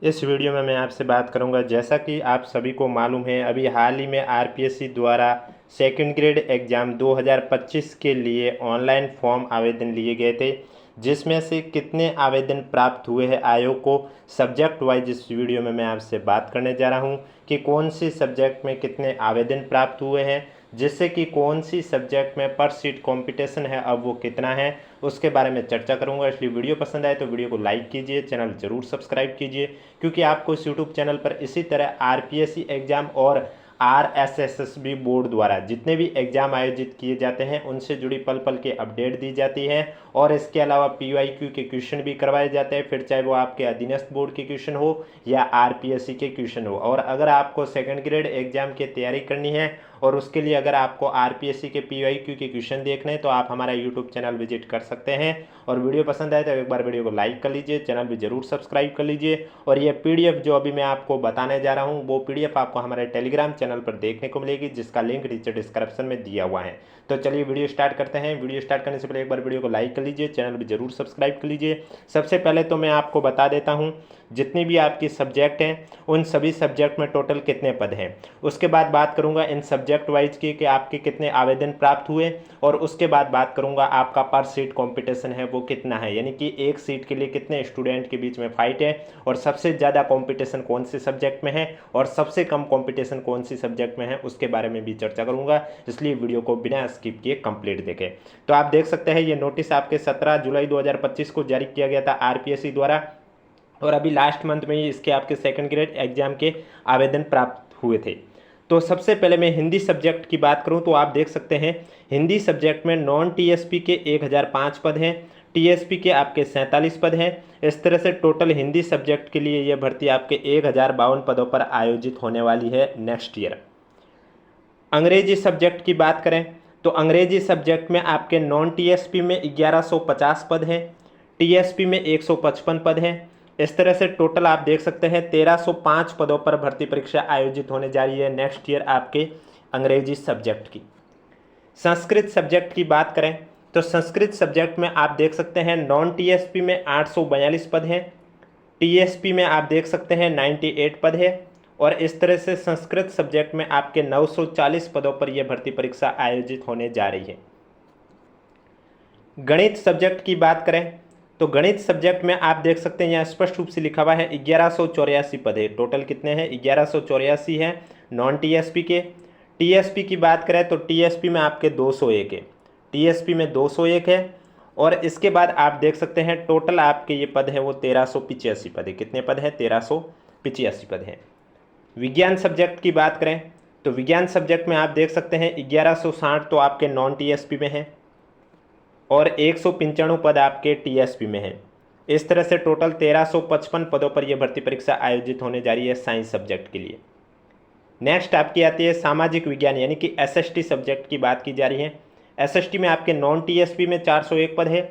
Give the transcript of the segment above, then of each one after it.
इस वीडियो में मैं आपसे बात करूंगा, जैसा कि आप सभी को मालूम है, अभी हाल ही में आरपीएससी द्वारा सेकंड ग्रेड एग्ज़ाम 2025 के लिए ऑनलाइन फॉर्म आवेदन लिए गए थे, जिसमें से कितने आवेदन प्राप्त हुए हैं आयोग को सब्जेक्ट वाइज इस वीडियो में मैं आपसे बात करने जा रहा हूं कि कौन सी सब्जेक्ट में कितने आवेदन प्राप्त हुए हैं, जिससे कि कौन सी सब्जेक्ट में पर सीट कंपटीशन है अब वो कितना है, उसके बारे में चर्चा करूंगा। इसलिए वीडियो पसंद आए तो वीडियो को लाइक कीजिए, चैनल जरूर सब्सक्राइब कीजिए, क्योंकि आपको इस यूट्यूब चैनल पर इसी तरह आरपीएससी एग्ज़ाम और आरएसएसबी बोर्ड द्वारा जितने भी एग्ज़ाम आयोजित किए जाते हैं उनसे जुड़ी पल पल की अपडेट दी जाती है। और इसके अलावा पीवाईक्यू के क्वेश्चन भी करवाए जाते हैं, फिर चाहे वो आपके अधीनस्थ बोर्ड के क्वेश्चन हो या आरपीएससी के क्वेश्चन हो। और अगर आपको सेकंड ग्रेड एग्ज़ाम की तैयारी करनी है और उसके लिए अगर आपको आरपीएससी के पीवाईक्यू के क्वेश्चन देखने हैं तो आप हमारा यूट्यूब चैनल विजिट कर सकते हैं। और वीडियो पसंद आए तो एक बार वीडियो को लाइक कर लीजिए, चैनल भी जरूर सब्सक्राइब कर लीजिए। और ये पीडीएफ जो अभी मैं आपको बताने जा रहा हूँ वो पीडीएफ आपको हमारे टेलीग्राम चैनल पर देखने को मिलेगी, जिसका लिंक नीचे डिस्क्रिप्शन में दिया हुआ है। तो चलिए वीडियो स्टार्ट करते हैं। वीडियो स्टार्ट करने से पहले एक बार वीडियो को लाइक कर लीजिए, चैनल भी जरूर सब्सक्राइब कर लीजिए। सबसे पहले तो मैं आपको बता देता हूँ जितनी भी आपकी सब्जेक्ट हैं उन सभी सब्जेक्ट में टोटल कितने पद हैं। उसके बाद बात करूंगा इन सब्जेक्ट वाइज की कि आपके कितने आवेदन प्राप्त हुए, और उसके बाद बात करूंगा आपका पर सीट कंपटीशन है वो कितना है, यानी कि एक सीट के लिए कितने स्टूडेंट के बीच में फाइट है, और सबसे ज़्यादा कंपटीशन कौन से सब्जेक्ट में है और सबसे कम कंपटीशन कौन सी सब्जेक्ट में है, उसके बारे में भी चर्चा करूंगा। इसलिए वीडियो को बिना स्किप किए कंप्लीट देखें। तो आप देख सकते हैं ये नोटिस आपके 17 जुलाई 2025 को जारी किया गया था आरपीएससी द्वारा, और अभी लास्ट मंथ में ही इसके आपके सेकंड ग्रेड एग्जाम के आवेदन प्राप्त हुए थे। तो सबसे पहले मैं हिंदी सब्जेक्ट की बात करूं तो आप देख सकते हैं हिंदी सब्जेक्ट में नॉन टीएसपी के 1005 पद हैं, टीएसपी के आपके 47 पद हैं। इस तरह से टोटल हिंदी सब्जेक्ट के लिए यह भर्ती आपके 1052 पदों पर आयोजित होने वाली है नेक्स्ट ईयर। अंग्रेजी सब्जेक्ट की बात करें तो अंग्रेजी सब्जेक्ट में आपके नॉन टीएसपी में 1150 पद हैं, टीएसपी में 155 पद हैं। इस तरह से टोटल आप देख सकते हैं 1305 पदों पर भर्ती परीक्षा आयोजित होने जा रही है नेक्स्ट ईयर आपके अंग्रेजी सब्जेक्ट की। संस्कृत सब्जेक्ट की बात करें तो संस्कृत सब्जेक्ट में आप देख सकते हैं नॉन टीएसपी में 842 पद हैं, टीएसपी में आप देख सकते हैं 98 पद है। और इस तरह से संस्कृत सब्जेक्ट में आपके 940 पदों पर यह भर्ती परीक्षा आयोजित होने जा रही है। गणित सब्जेक्ट की बात करें तो गणित सब्जेक्ट में आप देख सकते हैं यहाँ स्पष्ट रूप से लिखा हुआ है 1184 पद है। टोटल कितने हैं? 1184 है नॉन टीएसपी के। टीएसपी की बात करें तो टीएसपी में आपके 201 है, टीएसपी में 201 है। और इसके बाद आप देख सकते हैं टोटल आपके ये पद है वो 1385 पद है। कितने पद है? 1385 पद है। विज्ञान सब्जेक्ट की बात करें तो विज्ञान सब्जेक्ट में आप देख सकते हैं 1160 तो आपके नॉन टीएसपी में है और 195 पद आपके टीएसपी में है। इस तरह से टोटल 1355 पदों पर यह भर्ती परीक्षा आयोजित होने जा रही है साइंस सब्जेक्ट के लिए। नेक्स्ट आपकी आती है सामाजिक विज्ञान यानी कि एसएसटी सब्जेक्ट की बात की जा रही है। एसएसटी में आपके नॉन टीएसपी में 401 पद है,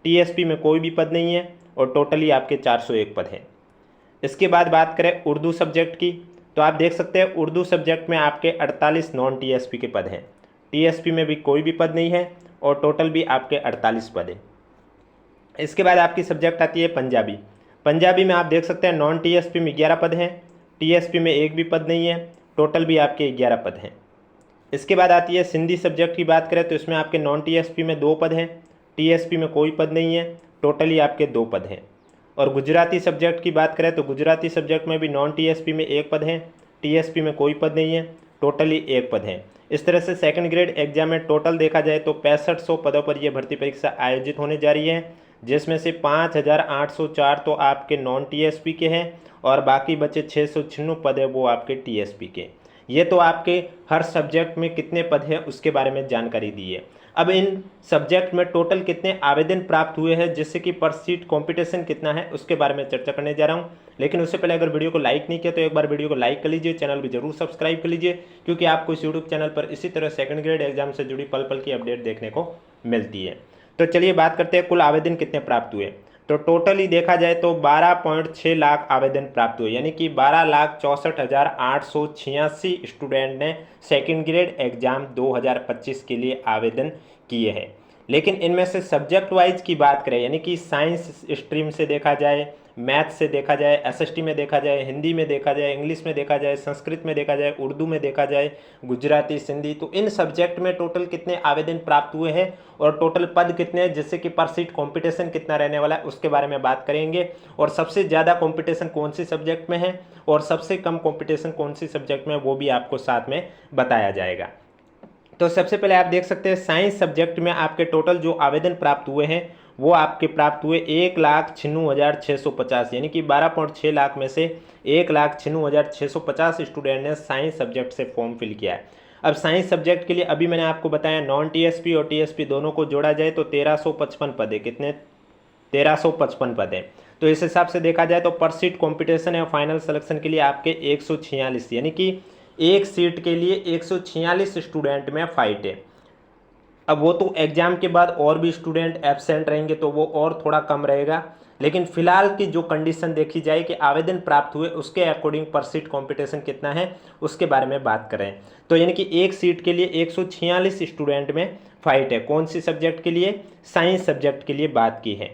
टीएसपी में कोई भी पद नहीं है और टोटली आपके 401 पद हैं। इसके बाद बात करें उर्दू सब्जेक्ट की तो आप देख सकते हैं उर्दू सब्जेक्ट में आपके 48 नॉन टीएसपी के पद हैं, टीएसपी में भी कोई भी पद नहीं है और टोटल भी आपके 48 पद हैं। इसके बाद आपकी सब्जेक्ट आती है पंजाबी। पंजाबी में आप देख सकते हैं नॉन टीएसपी में 11 पद हैं, टीएसपी में एक भी पद नहीं है, टोटल भी आपके 11 पद हैं। इसके बाद आती है सिंधी सब्जेक्ट की बात करें तो इसमें आपके नॉन टीएसपी में 2 पद हैं, टीएसपी में कोई पद नहीं है, टोटली आपके 2 पद हैं। और गुजराती सब्जेक्ट की बात करें तो गुजराती सब्जेक्ट में भी नॉन टीएसपी में 1 पद है, टीएसपी में कोई पद नहीं है, टोटली 1 पद है। इस तरह से सेकंड ग्रेड एग्जाम में टोटल देखा जाए तो 6500 पदों पर यह भर्ती परीक्षा आयोजित होने जा रही है, जिसमें से 5804 तो आपके नॉन टीएसपी के हैं और बाकी बचे 696 पद है वो आपके टीएसपी के। ये तो आपके हर सब्जेक्ट में कितने पद हैं उसके बारे में जानकारी दी है। अब इन सब्जेक्ट में टोटल कितने आवेदन प्राप्त हुए हैं जिससे कि पर सीट कंपटीशन कितना है उसके बारे में चर्चा करने जा रहा हूं। लेकिन उससे पहले अगर वीडियो को लाइक नहीं किया तो एक बार वीडियो को लाइक कर लीजिए, चैनल भी जरूर सब्सक्राइब कर लीजिए, क्योंकि आपको इस यूट्यूब चैनल पर इसी तरह सेकंड ग्रेड एग्जाम से जुड़ी पल पल की अपडेट देखने को मिलती है। तो चलिए बात करते हैं कुल आवेदन कितने प्राप्त हुए। तो टोटली देखा जाए तो 12.6 लाख आवेदन प्राप्त हुए, यानी कि 12,64,886 स्टूडेंट ने सेकंड ग्रेड एग्जाम 2025 के लिए आवेदन किए हैं। लेकिन इनमें से सब्जेक्ट वाइज की बात करें यानी कि साइंस स्ट्रीम से देखा जाए, मैथ से देखा जाए, एसएसटी में देखा जाए, हिंदी में देखा जाए, इंग्लिश में देखा जाए, संस्कृत में देखा जाए, उर्दू में देखा जाए, गुजराती, सिंधी, तो इन सब्जेक्ट में टोटल कितने आवेदन प्राप्त हुए हैं और टोटल पद कितने हैं, जिससे कि पर सीट कॉम्पिटिशन कितना रहने वाला है उसके बारे में बात करेंगे। और सबसे ज़्यादा कॉम्पिटिशन कौन सी सब्जेक्ट में है और सबसे कम कॉम्पिटिशन कौन सी सब्जेक्ट में है वो भी आपको साथ में बताया जाएगा। तो सबसे पहले आप देख सकते हैं साइंस सब्जेक्ट में आपके टोटल जो आवेदन प्राप्त हुए हैं वो आपके प्राप्त हुए 1,96,650, यानी कि 12.6 लाख में से 1,96,650 स्टूडेंट ने साइंस सब्जेक्ट से फॉर्म फिल किया है। अब साइंस सब्जेक्ट के लिए अभी मैंने आपको बताया नॉन टीएसपी और टीएसपी दोनों को जोड़ा जाए तो 1355 पद है। कितने? 1355 पद है। तो इस हिसाब से देखा जाए तो पर सीट कॉम्पिटिशन है फाइनल सिलेक्शन के लिए आपके 146, यानी कि एक सीट के लिए 146 स्टूडेंट में फाइट है। अब वो तो एग्जाम के बाद और भी स्टूडेंट एब्सेंट रहेंगे तो वो और थोड़ा कम रहेगा, लेकिन फिलहाल की जो कंडीशन देखी जाए कि आवेदन प्राप्त हुए उसके अकॉर्डिंग पर सीट कॉम्पिटिशन कितना है उसके बारे में बात करें तो यानी कि एक सीट के लिए 146 स्टूडेंट में फाइट है। कौन सी सब्जेक्ट के लिए? साइंस सब्जेक्ट के लिए बात की है।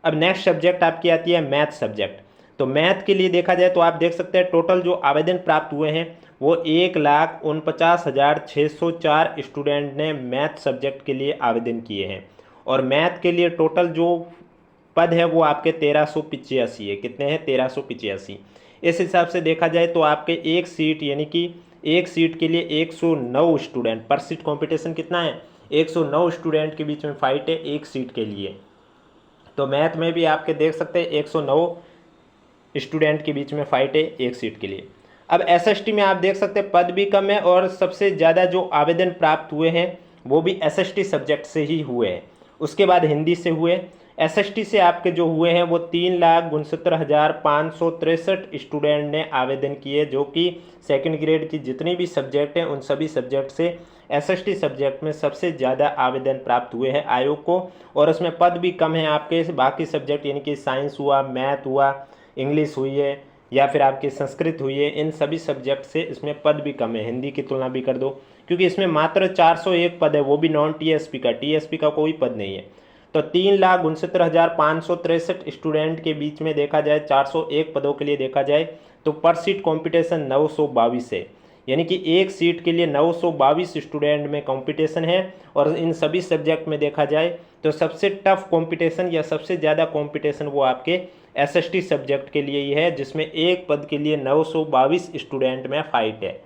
अब नेक्स्ट सब्जेक्ट आपकी आती है मैथ सब्जेक्ट। तो मैथ के लिए देखा जाए तो आप देख सकते हैं टोटल जो आवेदन प्राप्त हुए हैं वो 1,49,604 स्टूडेंट ने मैथ सब्जेक्ट के लिए आवेदन किए हैं और मैथ के लिए टोटल जो पद है वो आपके 1385 है। कितने हैं? 1385। इस हिसाब से देखा जाए तो आपके एक सीट यानी कि एक सीट के लिए 109 स्टूडेंट, पर सीट कॉम्पिटिशन कितना है? 109 स्टूडेंट के बीच में फाइट है एक सीट के लिए। तो मैथ में भी आपके देख सकते हैं 109 स्टूडेंट के बीच में फाइट है एक सीट के लिए। अब एसएसटी में आप देख सकते हैं पद भी कम है और सबसे ज़्यादा जो आवेदन प्राप्त हुए हैं वो भी एसएसटी सब्जेक्ट से ही हुए हैं, उसके बाद हिंदी से हुए। एसएसटी से आपके जो हुए हैं वो 3,69,563 स्टूडेंट ने आवेदन किए, जो कि सेकंड ग्रेड की जितनी भी सब्जेक्ट हैं उन सभी सब्जेक्ट से एसएसटी सब्जेक्ट में सबसे ज़्यादा आवेदन प्राप्त हुए हैं आयोग को। और उसमें पद भी कम है आपके बाकी सब्जेक्ट यानी कि साइंस हुआ, मैथ हुआ, इंग्लिश हुई है या फिर आपकी संस्कृत हुई है, इन सभी सब्जेक्ट से इसमें पद भी कम है। हिंदी की तुलना भी कर दो क्योंकि इसमें मात्र 401 पद है, वो भी नॉन टीएसपी का, टीएसपी का कोई पद नहीं है। तो 3,69,563 स्टूडेंट के बीच में देखा जाए 401 पदों के लिए देखा जाए तो पर सीट कॉम्पिटिशन 922 है, यानी कि एक सीट के लिए 922 स्टूडेंट में कंपटीशन है। और इन सभी सब्जेक्ट में देखा जाए तो सबसे टफ कंपटीशन या सबसे ज़्यादा कंपटीशन वो आपके एसएसटी सब्जेक्ट के लिए ही है, जिसमें एक पद के लिए 922 स्टूडेंट में फाइट है।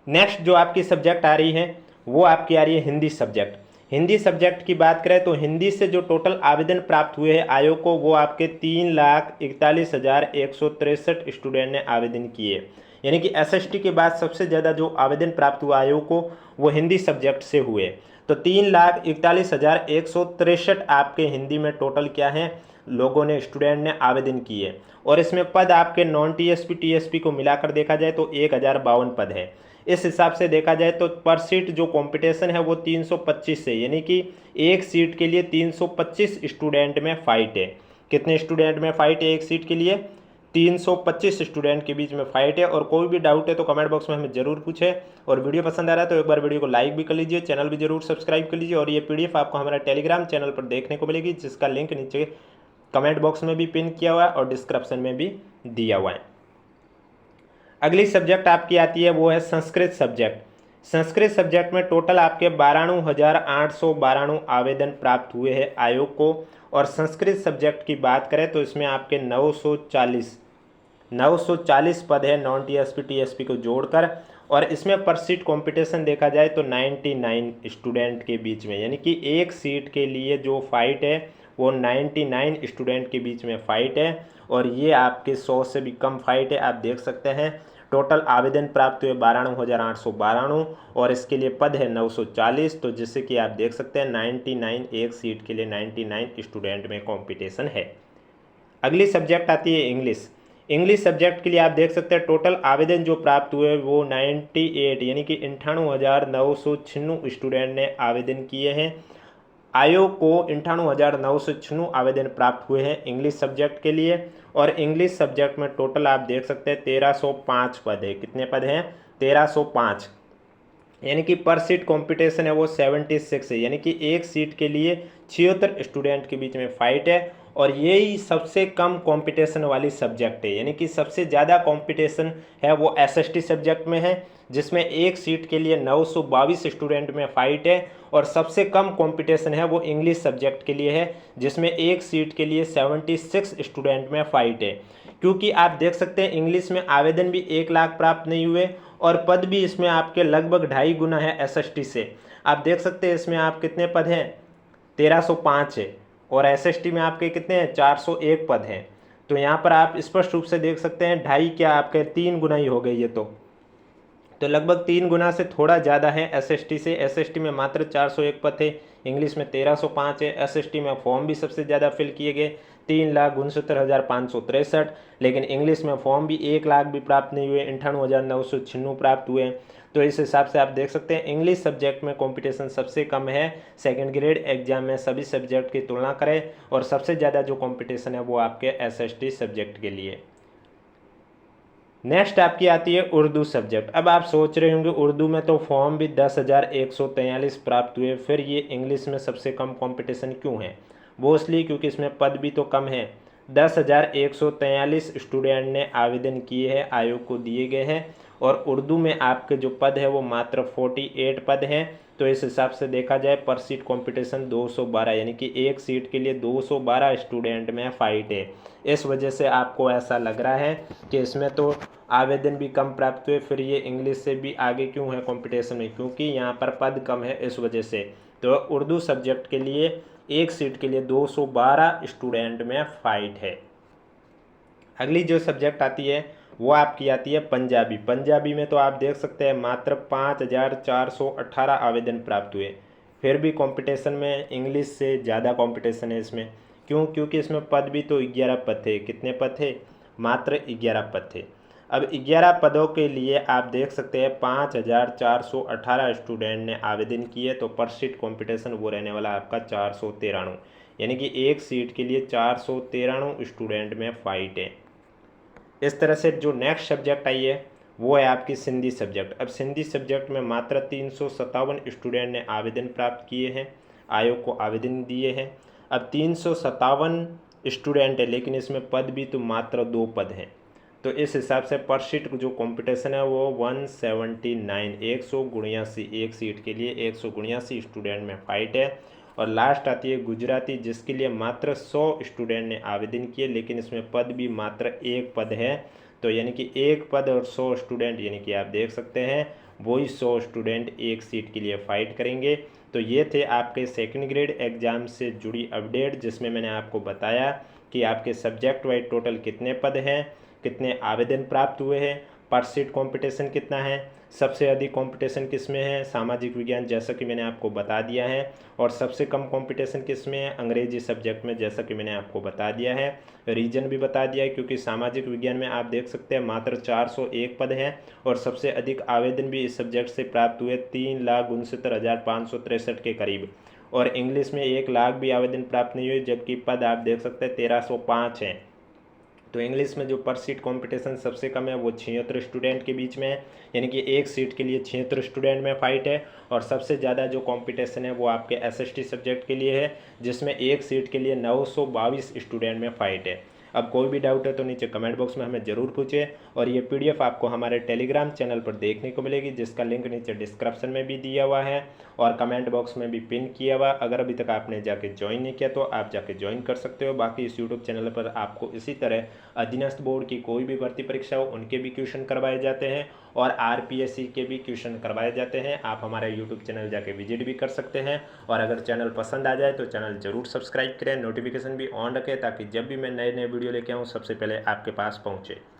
नेक्स्ट जो आपकी सब्जेक्ट आ रही है वो आपकी आ रही है हिंदी सब्जेक्ट। हिंदी सब्जेक्ट की बात करें तो हिंदी से जो टोटल आवेदन प्राप्त हुए हैं आयोग को वो आपके 3,41,163 स्टूडेंट ने आवेदन किए, यानी कि एसएसटी के बाद सबसे ज़्यादा जो आवेदन प्राप्त हुआ आयोग को वो हिंदी सब्जेक्ट से हुए। तो 3,41,163 आपके हिंदी में टोटल क्या है लोगों ने, स्टूडेंट ने आवेदन किए। और इसमें पद आपके नॉन टीएसपी टीएसपी को मिलाकर देखा जाए तो 1,052 पद है। इस हिसाब से देखा जाए तो पर सीट जो कंपटीशन है वो 325 है, यानी कि एक सीट के लिए 325 स्टूडेंट में फाइट है। कितने स्टूडेंट में फाइट है एक सीट के लिए? 325 स्टूडेंट के बीच में फाइट है। और कोई भी डाउट है तो कमेंट बॉक्स में हमें जरूर पूछे। और वीडियो पसंद आ रहा है तो एक बार वीडियो को लाइक भी कर लीजिए, चैनल भी जरूर सब्सक्राइब कर लीजिए। और ये पीडीएफ आपको हमारा टेलीग्राम चैनल पर देखने को मिलेगी, जिसका लिंक नीचे कमेंट बॉक्स में भी पिन किया हुआ है और डिस्क्रिप्शन में भी दिया हुआ है। अगली सब्जेक्ट आपकी आती है वो है संस्कृत सब्जेक्ट। संस्कृत सब्जेक्ट में टोटल आपके 92,892 आवेदन प्राप्त हुए हैं आयोग को। और संस्कृत सब्जेक्ट की बात करें तो इसमें आपके 940 पद है नॉन टीएसपी टीएसपी को जोड़कर। और इसमें पर सीट कंपटीशन देखा जाए तो 99 स्टूडेंट के बीच में, यानी कि एक सीट के लिए जो फाइट है वो 99 स्टूडेंट के बीच में फाइट है। और ये आपके 100 से भी कम फाइट है। आप देख सकते हैं टोटल आवेदन प्राप्त हुए 92,892 और इसके लिए पद है 940। तो जिससे कि आप देख सकते हैं 99 एक सीट के लिए 99 स्टूडेंट में कंपटीशन है। अगली सब्जेक्ट आती है इंग्लिश। इंग्लिश सब्जेक्ट के लिए आप देख सकते हैं टोटल आवेदन जो प्राप्त हुए वो 98 यानी कि 98,996 स्टूडेंट ने आवेदन किए हैं। आयोग को 98,996 आवेदन प्राप्त हुए हैं इंग्लिश सब्जेक्ट के लिए। और इंग्लिश सब्जेक्ट में टोटल आप देख सकते हैं 1305 पद है। कितने पद हैं? 1305, यानी कि पर सीट कंपटीशन है वो 76 है, यानी कि एक सीट के लिए 76 स्टूडेंट के बीच में फाइट है। और यही सबसे कम कंपटीशन वाली सब्जेक्ट है, यानी कि सबसे ज़्यादा कंपटीशन है वो एसएसटी सब्जेक्ट में है, जिसमें एक सीट के लिए 922 स्टूडेंट में फाइट है। और सबसे कम कंपटीशन है वो इंग्लिश सब्जेक्ट के लिए है, जिसमें एक सीट के लिए 76 स्टूडेंट में फाइट है। क्योंकि आप देख सकते हैं इंग्लिश में आवेदन भी 1 लाख प्राप्त नहीं हुए और पद भी इसमें आपके लगभग 2.5 गुना है एसएसटी से। आप देख सकते हैं इसमें आप कितने पद हैं, 1305 है, और एसएसटी में आपके कितने हैं, 401 पद हैं। तो यहाँ पर आप स्पष्ट रूप से देख सकते हैं 2.5 क्या आपके 3 गुना ही हो गई ये तो लगभग 3 गुना से थोड़ा ज़्यादा है एसएसटी से। एसएसटी में मात्र 401 पद थे, इंग्लिश में 1305 है। एसएसटी में फॉर्म भी सबसे ज़्यादा फिल किए गए 3,69,563, लेकिन इंग्लिश में फॉर्म भी 1 लाख भी प्राप्त नहीं हुए, 98,996 प्राप्त हुए। तो इस हिसाब से आप देख सकते हैं इंग्लिश सब्जेक्ट में कंपटीशन सबसे कम है सेकंड ग्रेड एग्जाम में सभी सब्जेक्ट की तुलना करें, और सबसे ज़्यादा जो कंपटीशन है वो आपके एसएसटी सब्जेक्ट के लिए। नेक्स्ट आपकी आती है उर्दू सब्जेक्ट। अब आप सोच रहे होंगे उर्दू में तो फॉर्म भी 10,143 प्राप्त हुए, फिर ये इंग्लिश में सबसे कम कंपटीशन क्यों है? वो इसलिए क्योंकि इसमें पद भी तो कम है। 10,143 स्टूडेंट ने आवेदन किए हैं, आयोग को दिए गए हैं, और उर्दू में आपके जो पद है वो मात्र 48 पद हैं। तो इस हिसाब से देखा जाए पर सीट कंपटीशन 212, यानी कि एक सीट के लिए 212 स्टूडेंट में फाइट है। इस वजह से आपको ऐसा लग रहा है कि इसमें तो आवेदन भी कम प्राप्त हुए, फिर ये इंग्लिश से भी आगे क्यों है कंपटीशन में, क्योंकि यहाँ पर पद कम है इस वजह से। तो उर्दू सब्जेक्ट के लिए एक सीट के लिए 212 स्टूडेंट में फाइट है। अगली जो सब्जेक्ट आती है वो आपकी आती है पंजाबी। पंजाबी में तो आप देख सकते हैं मात्र 5,418 आवेदन प्राप्त हुए, फिर भी कंपटीशन में इंग्लिश से ज़्यादा कंपटीशन है इसमें। क्यों? क्योंकि इसमें पद भी तो 11 पद थे। कितने पद थे? मात्र 11 पद थे। अब 11 पदों के लिए आप देख सकते हैं 5,418 स्टूडेंट ने आवेदन किए, तो पर सीट कंपटीशन वो रहने वाला आपका 493, यानी कि एक सीट के लिए 493 स्टूडेंट में फाइट है। इस तरह से जो नेक्स्ट सब्जेक्ट आई है वो है आपकी सिंधी सब्जेक्ट। अब सिंधी सब्जेक्ट में मात्र 357 स्टूडेंट ने आवेदन प्राप्त किए हैं, आयोग को आवेदन दिए हैं। अब 357 स्टूडेंट है, लेकिन इसमें पद भी तो मात्र 2 पद हैं। तो इस हिसाब से पर सीट जो कंपटीशन है वो 179, 179, एक सीट के लिए 179 स्टूडेंट में फाइट है। और लास्ट आती है गुजराती, जिसके लिए मात्र 100 स्टूडेंट ने आवेदन किए, लेकिन इसमें पद भी मात्र 1 पद है। तो यानी कि 1 पद और 100 स्टूडेंट, यानी कि आप देख सकते हैं वही 100 स्टूडेंट एक सीट के लिए फाइट करेंगे। तो ये थे आपके सेकंड ग्रेड एग्ज़ाम से जुड़ी अपडेट, जिसमें मैंने आपको बताया कि आपके सब्जेक्ट वाइज टोटल कितने पद हैं, कितने आवेदन प्राप्त हुए हैं, पर सीट कंपटीशन कितना है, सबसे अधिक कंपटीशन किस में है, सामाजिक विज्ञान जैसा कि मैंने आपको बता दिया है, और सबसे कम कंपटीशन किस में है, अंग्रेजी सब्जेक्ट में जैसा कि मैंने आपको बता दिया है। रीजन भी बता दिया है, क्योंकि सामाजिक विज्ञान में आप देख सकते हैं मात्र 401 पद हैं, और सबसे अधिक आवेदन भी इस सब्जेक्ट से प्राप्त हुए 3,69,563 के करीब। और इंग्लिश में 1 लाख भी आवेदन प्राप्त नहीं हुए, जबकि पद आप देख सकते हैं 1305 हैं। तो इंग्लिश में जो पर सीट कंपटीशन सबसे कम है वो 76 स्टूडेंट के बीच में है, यानी कि एक सीट के लिए 76 स्टूडेंट में फाइट है। और सबसे ज़्यादा जो कंपटीशन है वो आपके एसएसटी सब्जेक्ट के लिए है, जिसमें एक सीट के लिए 922 स्टूडेंट में फाइट है। अब कोई भी डाउट है तो नीचे कमेंट बॉक्स में हमें ज़रूर पूछें, और ये पीडीएफ आपको हमारे टेलीग्राम चैनल पर देखने को मिलेगी, जिसका लिंक नीचे डिस्क्रिप्शन में भी दिया हुआ है और कमेंट बॉक्स में भी पिन किया हुआ। अगर अभी तक आपने जाके ज्वाइन नहीं किया तो आप जाके ज्वाइन कर सकते हो। बाकी इस यूट्यूब चैनल पर आपको इसी तरह अधीनस्थ बोर्ड की कोई भी भर्ती परीक्षा हो उनके भी क्वेश्चन करवाए जाते हैं, और आरपीएससी के भी क्वेश्चन करवाए जाते हैं। आप हमारे यूट्यूब चैनल जाके विजिट भी कर सकते हैं, और अगर चैनल पसंद आ जाए तो चैनल ज़रूर सब्सक्राइब करें, नोटिफिकेशन भी ऑन रखें, ताकि जब भी मैं नए नए वीडियो लेके आऊँ सबसे पहले आपके पास पहुँचे।